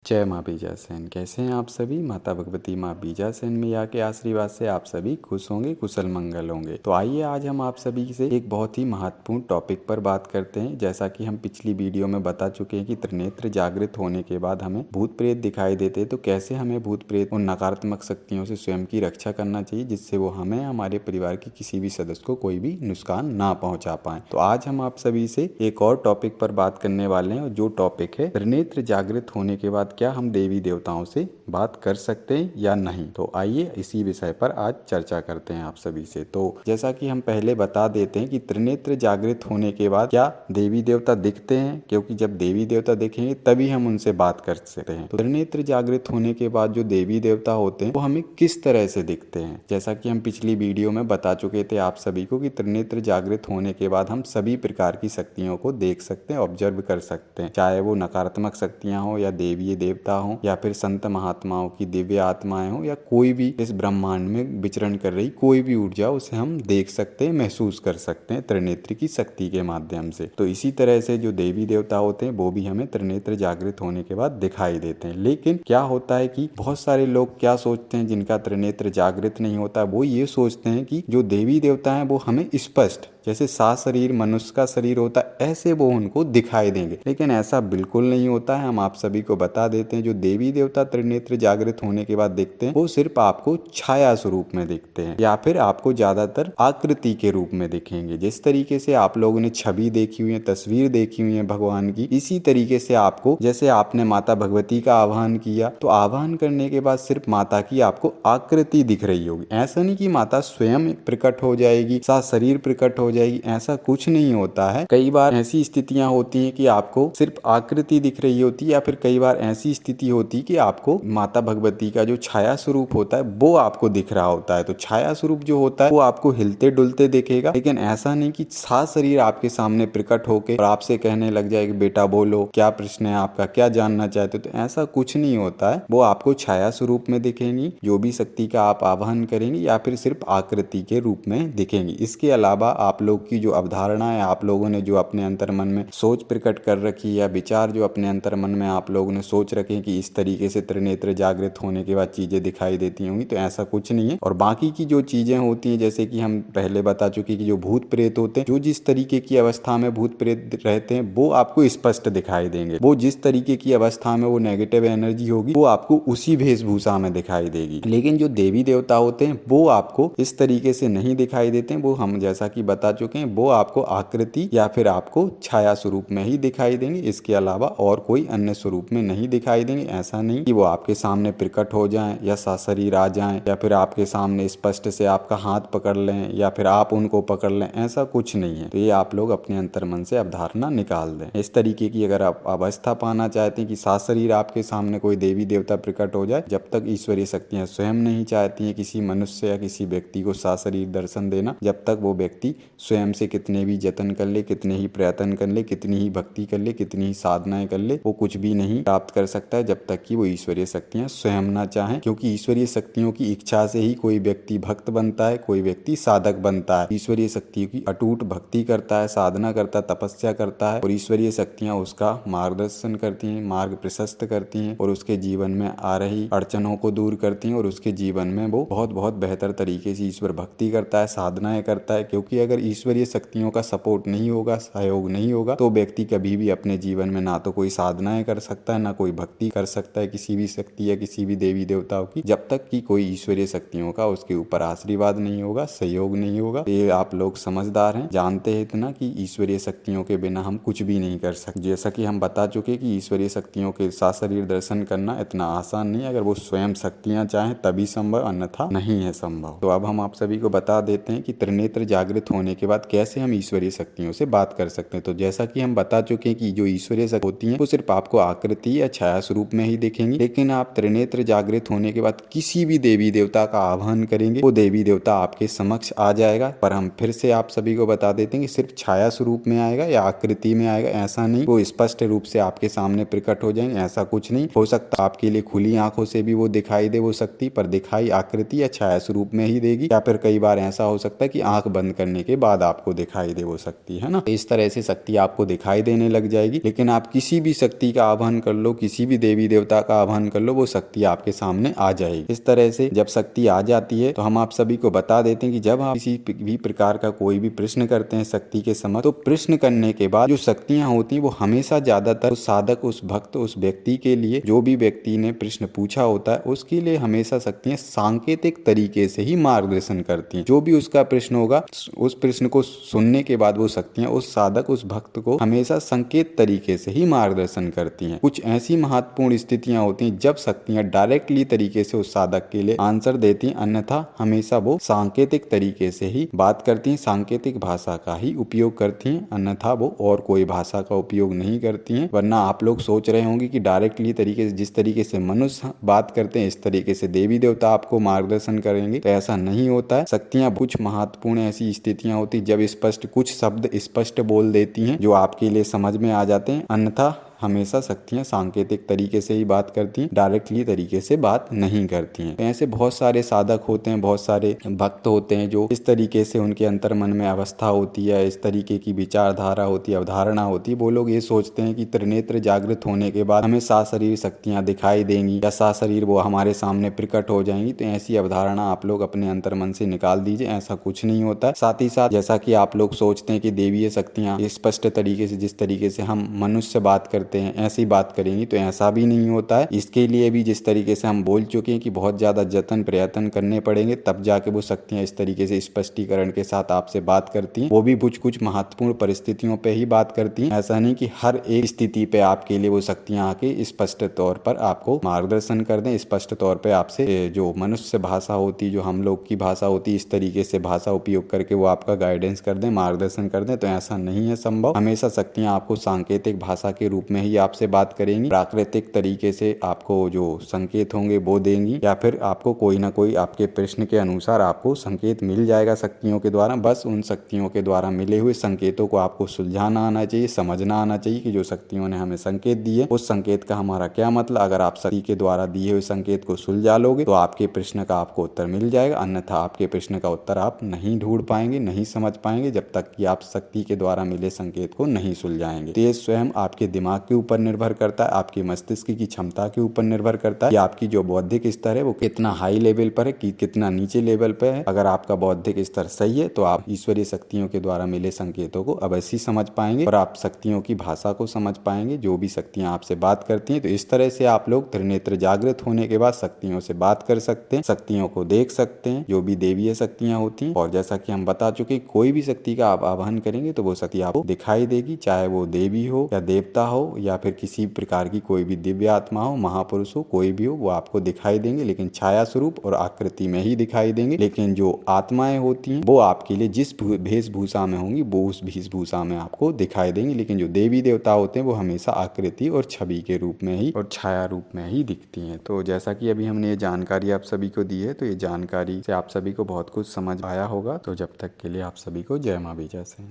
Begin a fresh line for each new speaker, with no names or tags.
जय माँ बीजासेन। कैसे हैं आप सभी। माता भगवती माँ बीजासेन मैया के आशीर्वाद से आप सभी खुश होंगे, कुशल मंगल होंगे। तो आइए आज हम आप सभी से एक बहुत ही महत्वपूर्ण टॉपिक पर बात करते हैं। जैसा कि हम पिछली वीडियो में बता चुके हैं कि त्रिनेत्र जागृत होने के बाद हमें भूत प्रेत दिखाई देते हैं, तो कैसे हमें भूत प्रेत और नकारात्मक शक्तियों से स्वयं की रक्षा करना चाहिए, जिससे वो हमें, हमारे परिवार के किसी भी सदस्य को कोई भी नुकसान ना पहुंचा पाए। तो आज हम आप सभी से एक और टॉपिक पर बात करने वाले हैं, और जो टॉपिक है त्रिनेत्र जागृत होने के बाद क्या हम देवी देवताओं से बात कर सकते हैं या नहीं। तो आइए इसी विषय पर आज चर्चा करते हैं आप सभी से। तो जैसा कि हम पहले बता देते हैं कि त्रिनेत्र जागृत होने के बाद क्या देवी देवता दिखते हैं, क्योंकि जब देवी देवता दिखेंगे तभी हम उनसे बात कर सकते हैं। तो त्रिनेत्र जागृत होने के बाद जो देवी देवता होते हैं वो हमें किस तरह से दिखते हैं, जैसा कि हम पिछली वीडियो में बता चुके थे आप सभी को कि त्रिनेत्र जागृत होने के बाद हम सभी प्रकार की शक्तियों को देख सकते हैं, ऑब्जर्व कर सकते हैं, चाहे वो नकारात्मक शक्तियां हो या देवीय देवता हो या फिर संत महात्माओं की दिव्य आत्माएं हो या कोई भी इस ब्रह्मांड में विचरण कर रही कोई भी ऊर्जा, उसे हम देख सकते हैं, महसूस कर सकते हैं त्रिनेत्र की शक्ति के माध्यम से। तो इसी तरह से जो देवी देवता होते हैं वो भी हमें त्रिनेत्र जागृत होने के बाद दिखाई देते हैं। लेकिन क्या होता है कि बहुत सारे लोग क्या सोचते हैं, जिनका त्रिनेत्र जागृत नहीं होता, वो ये सोचते हैं कि जो देवी देवता हैं वो हमें स्पष्ट, जैसे शरीर मनुष्य का शरीर होता है, ऐसे वो उनको दिखाई देंगे। लेकिन ऐसा बिल्कुल नहीं होता है। हम आप सभी को बता देते हैं, जो देवी देवता त्रिनेत्र जागृत होने के बाद दिखते हैं वो सिर्फ आपको छाया स्वरूप में दिखते हैं, या फिर आपको ज्यादातर आकृति के रूप में दिखेंगे। जिस तरीके से आप लोगों ने छवि देखी हुई है, तस्वीर देखी हुई है भगवान की, इसी तरीके से आपको, जैसे आपने माता भगवती का आह्वान किया तो आह्वान करने के बाद सिर्फ माता की आपको आकृति दिख रही होगी। ऐसा नहीं कि माता स्वयं प्रकट हो जाएगी, शरीर प्रकट हो जाएगी, ऐसा कुछ नहीं होता है। कई बार ऐसी स्थितियां होती हैं कि आपको सिर्फ आकृति दिख रही होती है, या फिर कई बार ऐसी स्थिति होती है कि आपको माता भगवती का जो छाया स्वरूप होता है वो आपको दिख रहा होता है। तो छाया स्वरूप जो होता है वो आपको हिलते डुलते दिखेगा, लेकिन ऐसा नहीं कि शरीर आपके सामने प्रकट होके और आपसे कहने लग जाएगा बेटा बोलो, क्या प्रश्न है आपका, क्या जानना चाहते हो। तो ऐसा कुछ नहीं होता है। वो आपको छाया स्वरूप में दिखेंगी, जो भी शक्ति का आप आह्वान करेंगे, या फिर सिर्फ आकृति के रूप में दिखेंगी। इसके अलावा आप लोग की जो अवधारणा है, आप लोगों ने जो अपने अंतर मन में सोच प्रकट कर रखी है, या विचार जो अपने अंतर मन में आप लोगों ने सोच रखे हैं कि इस तरीके से त्रिनेत्र जागृत होने के बाद चीजें दिखाई देती होंगी, तो ऐसा कुछ नहीं है। और बाकी की जो चीजें होती हैं, जैसे कि हम पहले बता चुके कि जो भूत प्रेत होते हैं, जो जिस तरीके की अवस्था में भूत प्रेत रहते हैं वो आपको स्पष्ट दिखाई देंगे। वो जिस तरीके की अवस्था में वो नेगेटिव एनर्जी होगी वो आपको उसी वेशभूषा में दिखाई देगी। लेकिन जो देवी देवता होते हैं वो आपको इस तरीके से नहीं दिखाई देते हैं। वो हम जैसा कि बता चुके हैं, वो आपको आकृति या फिर आपको छाया स्वरूप में ही दिखाई देंगे। इसके अलावा और कोई अन्य स्वरूप में नहीं दिखाई देंगे। ऐसा नहीं कि वो आपके सामने प्रकट हो जाएं या सशरीर आ जाएं, या फिर आपके सामने स्पष्ट से आपका हाथ पकड़ लें, या फिर आप उनको पकड़ लें, ऐसा कुछ नहीं है। तो ये आप लोग अपने अंतर मन से अवधारणा निकाल दें। इस तरीके की अगर आप अवस्था पाना चाहते हैं कि सशरीर आपके सामने कोई देवी देवता प्रकट हो जाए, जब तक ईश्वरीय शक्तियां स्वयं नहीं चाहती हैं किसी मनुष्य या किसी व्यक्ति को सशरीर दर्शन देना, जब तक वो व्यक्ति स्वयं से कितने भी जतन कर ले, कितने ही प्रयत्न कर ले, कितनी ही भक्ति कर ले, कितनी ही साधनाएं कर ले, वो कुछ भी नहीं प्राप्त कर सकता है जब तक कि वो ईश्वरीय शक्तियां स्वयं ना चाहें। क्योंकि ईश्वरीय शक्तियों की इच्छा से ही कोई व्यक्ति भक्त बनता है, कोई व्यक्ति साधक बनता है। ईश्वरीय शक्तियों की अटूट भक्ति करता है, साधना करता है, तपस्या करता है, और ईश्वरीय शक्तियां उसका मार्गदर्शन करती हैं, मार्ग प्रशस्त करती हैं, और उसके जीवन में आ रही अड़चनों को दूर करती हैं, और उसके जीवन में वो बहुत बहुत बेहतर तरीके से ईश्वर भक्ति करता है, साधनाएं करता है। क्योंकि अगर ईश्वरीय शक्तियों का सपोर्ट नहीं होगा, सहयोग नहीं होगा, तो व्यक्ति कभी भी अपने जीवन में ना तो कोई साधनाएं कर सकता है, ना कोई भक्ति कर सकता है किसी भी शक्ति या किसी भी देवी देवताओं की, जब तक कि कोई ईश्वरीय शक्तियों का उसके ऊपर आशीर्वाद नहीं होगा, सहयोग नहीं होगा। ये आप लोग समझदार हैं, जानते हैं इतना कि ईश्वरीय शक्तियों के बिना हम कुछ भी नहीं कर सकते। जैसा कि हम बता चुके कि ईश्वरीय शक्तियों के सशरीर दर्शन करना इतना आसान नहीं है। अगर वो स्वयं शक्तियां चाहें तभी संभव, अन्यथा नहीं है संभव। तो अब हम आप सभी को बता देते हैं कि त्रिनेत्र जागृत होने के बाद कैसे हम ईश्वरीय शक्तियों से बात कर सकते हैं। तो जैसा कि हम बता चुके हैं कि जो ईश्वरीय शक्ति होती हैं वो सिर्फ आपको आकृति या छाया स्वरूप में ही दिखेंगी। लेकिन आप त्रिनेत्र जागृत होने के बाद किसी भी देवी देवता का आह्वान करेंगे, वो देवी देवता आपके समक्ष आ जाएगा। पर हम फिर से आप सभी को बता देते हैं कि सिर्फ छाया स्वरूप में आएगा या आकृति में आएगा, ऐसा नहीं। वो स्पष्ट रूप से आपके सामने प्रकट हो जाएंगे, ऐसा कुछ नहीं हो सकता। आपके लिए खुली आंखों से भी वो दिखाई दे वो शक्ति, पर दिखाई आकृति या छाया स्वरूप में ही देगी। या फिर कई बार ऐसा हो सकता है कि आंख बंद करने के बाद आपको दिखाई दे वो शक्ति, है ना। इस तरह से शक्ति आपको दिखाई देने लग जाएगी, लेकिन आप किसी भी शक्ति का आह्वान कर लो, किसी भी देवी देवता का आह्वान कर लो, वो शक्ति आपके सामने आ जाएगी। इस तरह से जब शक्ति आ जाती है तो हम आप सभी को बता देते हैं कि जब आप किसी भी प्रकार का कोई भी प्रश्न करते हैं शक्ति के समक्ष, तो प्रश्न करने के बाद जो शक्तियां होती हैं वो हमेशा ज्यादातर उस साधक, उस भक्त, उस व्यक्ति के लिए, जो भी व्यक्ति ने प्रश्न पूछा होता है उसके लिए हमेशा शक्तियां सांकेतिक तरीके से ही मार्गदर्शन करती हैं। जो भी उसका प्रश्न होगा, उस प्रश्न को सुनने के बाद वो शक्तियां उस साधक, उस भक्त को हमेशा संकेत तरीके से ही मार्गदर्शन करती हैं। कुछ ऐसी महत्वपूर्ण स्थितियां होती हैं जब शक्तियां डायरेक्टली तरीके से उस साधक के लिए आंसर देती हैं, अन्यथा हमेशा वो सांकेतिक तरीके से ही बात करती हैं, सांकेतिक भाषा का ही उपयोग करती हैं, अन्यथा वो और कोई भाषा का उपयोग नहीं करती हैं। वरना आप लोग सोच रहे होंगे कि डायरेक्टली तरीके से, जिस तरीके से मनुष्य बात करते हैं इस तरीके से देवी देवता आपको मार्गदर्शन करेंगे, तो ऐसा नहीं होता है। शक्तियां कुछ महत्वपूर्ण ऐसी स्थितियां होती जब स्पष्ट कुछ शब्द स्पष्ट बोल देती हैं जो आपके लिए समझ में आ जाते हैं, अन्यथा हमेशा शक्तियां सांकेतिक तरीके से ही बात करती हैं, डायरेक्टली तरीके से बात नहीं करती हैं। ऐसे बहुत सारे साधक होते हैं, बहुत सारे भक्त होते हैं जो इस तरीके से उनके अंतर मन में अवस्था होती है, इस तरीके की विचारधारा होती है, अवधारणा होती है। वो लोग ये सोचते हैं कि त्रिनेत्र जागृत होने के बाद हमें साशरीर शक्तियां दिखाई देंगी या साशरीर वो हमारे सामने प्रकट हो जाएंगी। तो ऐसी अवधारणा आप लोग अपने अंतर मन से निकाल दीजिए, ऐसा कुछ नहीं होता है। साथ ही साथ जैसा कि आप लोग सोचते हैं कि देवीय शक्तियां स्पष्ट तरीके से, जिस तरीके से हम मनुष्य बात करते हैं ऐसी बात करेंगी, तो ऐसा भी नहीं होता है। इसके लिए भी जिस तरीके से हम बोल चुके हैं कि बहुत ज्यादा जतन प्रयत्न करने पड़ेंगे, तब जाके वो शक्तियां इस तरीके से स्पष्टीकरण के साथ आपसे बात करती हैं। वो भी कुछ कुछ महत्वपूर्ण परिस्थितियों पे ही बात करती हैं। ऐसा नहीं कि हर एक स्थिति पे आपके लिए वो शक्तियां आके स्पष्ट तौर पर आपको मार्गदर्शन कर दें, स्पष्ट तौर पे आपसे जो मनुष्य भाषा होती, जो हम लोग की भाषा होती, इस तरीके से भाषा उपयोग करके वो आपका गाइडेंस कर दें, मार्गदर्शन कर दें, तो ऐसा नहीं है संभव। हमेशा शक्तियां आपको सांकेतिक भाषा के रूप में ही आपसे बात करेंगी, प्राकृतिक तरीके से आपको जो संकेत होंगे वो देंगी, या फिर आपको कोई ना कोई आपके प्रश्न के अनुसार आपको संकेत मिल जाएगा शक्तियों के द्वारा। बस उन शक्तियों के द्वारा मिले हुए संकेतों को आपको सुलझाना आना चाहिए, समझना आना चाहिए कि जो शक्तियों ने हमें संकेत दिए उस संकेत का हमारा क्या मतलब। अगर आप शक्ति के द्वारा दिए हुए संकेत को सुलझा लोगे तो आपके प्रश्न का आपको उत्तर मिल जाएगा, अन्यथा आपके प्रश्न का उत्तर आप नहीं ढूंढ पाएंगे, नहीं समझ पाएंगे, जब तक कि आप शक्ति के द्वारा मिले संकेत को नहीं सुलझाएंगे। तो ये स्वयं आपके दिमाग के ऊपर निर्भर करता है, आपकी मस्तिष्क की क्षमता के ऊपर निर्भर करता है कि आपकी जो बौद्धिक स्तर है वो कितना हाई लेवल पर है, कि कितना नीचे लेवल पर है। अगर आपका बौद्धिक स्तर सही है तो आप ईश्वरीय शक्तियों के द्वारा मिले संकेतों को अवश्य समझ पाएंगे और आप शक्तियों की भाषा को समझ पाएंगे, जो भी शक्तियां आपसे बात करती हैं। तो इस तरह से आप लोग त्रिनेत्र जागृत होने के बाद शक्तियों से बात कर सकते हैं, शक्तियों को देख सकते हैं, जो भी देवीय शक्तियां होती हैं। और जैसा कि हम बता चुके, कोई भी शक्ति का आप आह्वान करेंगे तो वो शक्ति आपको दिखाई देगी, चाहे वो देवी हो या देवता हो या फिर किसी प्रकार की कोई भी दिव्य आत्मा हो, महापुरुष हो, कोई भी हो, वो आपको दिखाई देंगे, लेकिन छाया स्वरूप और आकृति में ही दिखाई देंगे। लेकिन जो आत्माएं होती हैं वो आपके लिए जिस वेशभूषा में होंगी वो उस वेशभूषा में आपको दिखाई देंगी। लेकिन जो देवी देवता होते हैं वो हमेशा आकृति और छवि के रूप में ही और छाया रूप में ही दिखती हैं। तो जैसा कि अभी हमने ये जानकारी आप सभी को दी है, तो ये जानकारी से आप सभी को बहुत कुछ समझ आया होगा। तो जब तक के लिए आप सभी को जय मां बीजासेन।